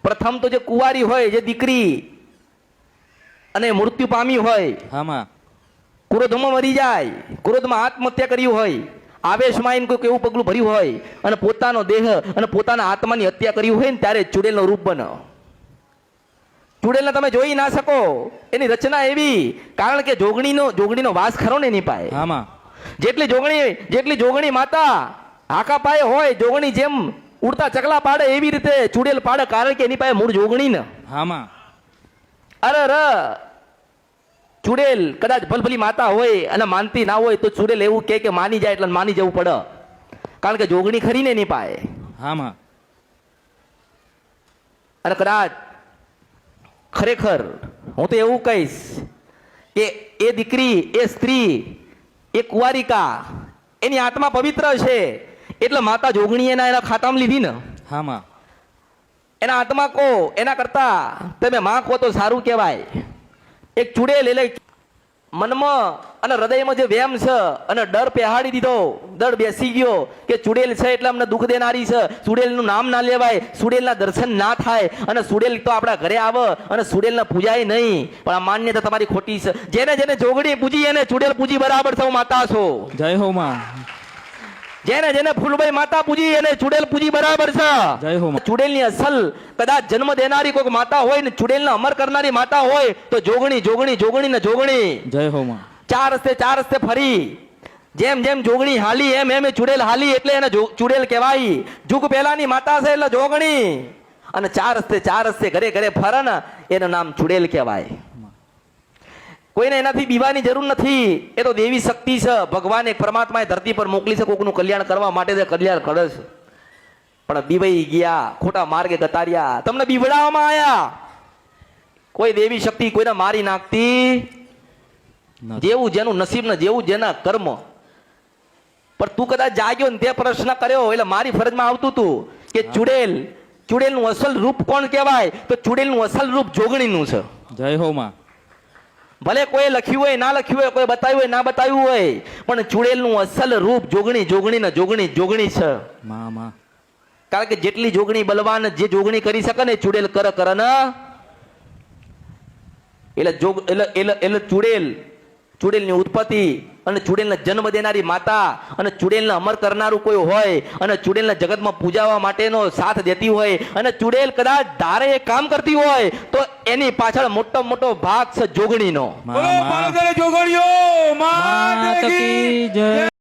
પ્રથમ તો જે કુંવારી હોય, જે દીકરી અને મૃત્યુ પામી હોય, હામાં ક્રોધમાં મરી જાય, ક્રોધમાં આત્મહત્યા કરી હોય, આવેશમાં એને કોઈ એવું પગલું ભર્યું હોય અને પોતાનો દેહ અને પોતાના આત્માની હત્યા કરી હોય ને ત્યારે ચુડેલનો રૂપ બને. ચુડેલને તમે જોઈ ના શકો, એની રચના એવી, કારણ કે જોગણીનો વાસ ખરો ને એની પાસે. હામાં જેટલી જોગણી માતા હાકા પાયે હોય, જોગણી જેમ ઉડતા ચકલા પાડે એવી રીતે ચુડેલ પાડે, કારણ કે એની પાસે મૂળ જોગણી ને. હામાં અરે ચુડેલ કદાચ ભલભલી માતા હોય અને માનતી ના હોય તો ચુડેલ એવું કે માની જાય એટલે માની જવું પડે, કારણ કે જોગણી ખરી ને એની પાસે. હામાં અને કદાચ ખરેખર હું તો એવું કહીશ કે એ દીકરી, એ સ્ત્રી, એ કુંવારિકા, એની આત્મા પવિત્ર છે એટલે માતા જોગણી એના ખાતામાં લીધી ને. હામાં એના આત્મા કો, એના કરતા તમે માં કહો તો સારું કહેવાય. એક ચુડેલ એટલે મનમાં અને હૃદયમાં જે વેમ છે અને ડર પહેહાડી દીધો, ડર બેસી ગયો કે ચુડેલ છે એટલે અમને દુઃખ દેનારી છે, ચુડેલનું નામ ના લેવાય, ચુડેલના દર્શન ના થાય, અને ચુડેલ તો આપણા ઘરે આવે અને ચુડેલને પૂજાય નહીં. પણ આ માન્યતા તમારી ખોટી છે. જેને જેને જોગણી પૂજી એને ચુડેલ પૂજી બરાબર છો માતા છો. જય હો માં. જેને જેને ફૂલભાઈ માતા પૂજી એને ચુડેલ પૂજી બરાબર છે. જય હો માં. ચુડેલની અસલ કદાચ જન્મ દેનારી કોઈ માતા હોય ને ચુડેલને અમર કરનારી માતા હોય તો જોગણી જોગણી જોગણી ને જોગણી. જય હો માં. ચાર રસ્તે ફરી જેમ જેમ જોગણી હાલી એમ એમ ચુડેલ હાલી એટલે એને ચુડેલ કહેવાય. જુગ પહેલાની માતા છે એટલે જોગણી, અને ચાર રસ્તે ઘરે ઘરે ફરે ને એનું નામ ચુડેલ કહેવાય. કોઈને એનાથી બીવાની જરૂર નથી, એ તો દેવી શક્તિ છે. ભગવાન એક પરમાત્માએ ધરતી પર મોકલી છે કોકનું કલ્યાણ કરવા માટે, તે કલ્યાણ કરે છે. પણ બીવાઈ ગયા, ખોટા માર્ગે ગતાર્યા, તમને બીવડાવવામાં આયા. કોઈ દેવી શક્તિ કોઈને મારી નાખતી, જેવું જેનું નસીબ ને જેવું જેના કર્મ. પણ તું કદાચ જાગ્યો ને તે પ્રશ્ન કર્યો એટલે મારી ફરજમાં આવતું હતું કે ચુડેલનું અસલ રૂપ કોણ કહેવાય, તો ચુડેલનું અસલ રૂપ જોગણીનું છે. જય હો માં. ભલે કોઈ લખ્યું હોય ના લખ્યું હોય, કોઈ બતાવ્યું હોય ના બતાવ્યું હોય, પણ ચુડેલનું અસલ રૂપ જોગણી જોગણી ને જોગણી જોગણી છે. માં કારણ કે જેટલી જોગણી બલવાન, જે જોગણી કરી શકે ને ચુડેલ કરે ને. એટલે ચુડેલની ઉત્પત્તિ અને ચુડેલને જન્મ દેનારી માતા અને ચુડેલને અમર કરનારું કોઈ હોય અને ચુડેલને જગતમાં પૂજાવા માટેનો સાથ દેતી હોય અને ચુડેલ કદાચ ધારે એ કામ કરતી હોય તો એની પાછળ મોટો ભાગ છે જોગણીનો. જોગણીઓ.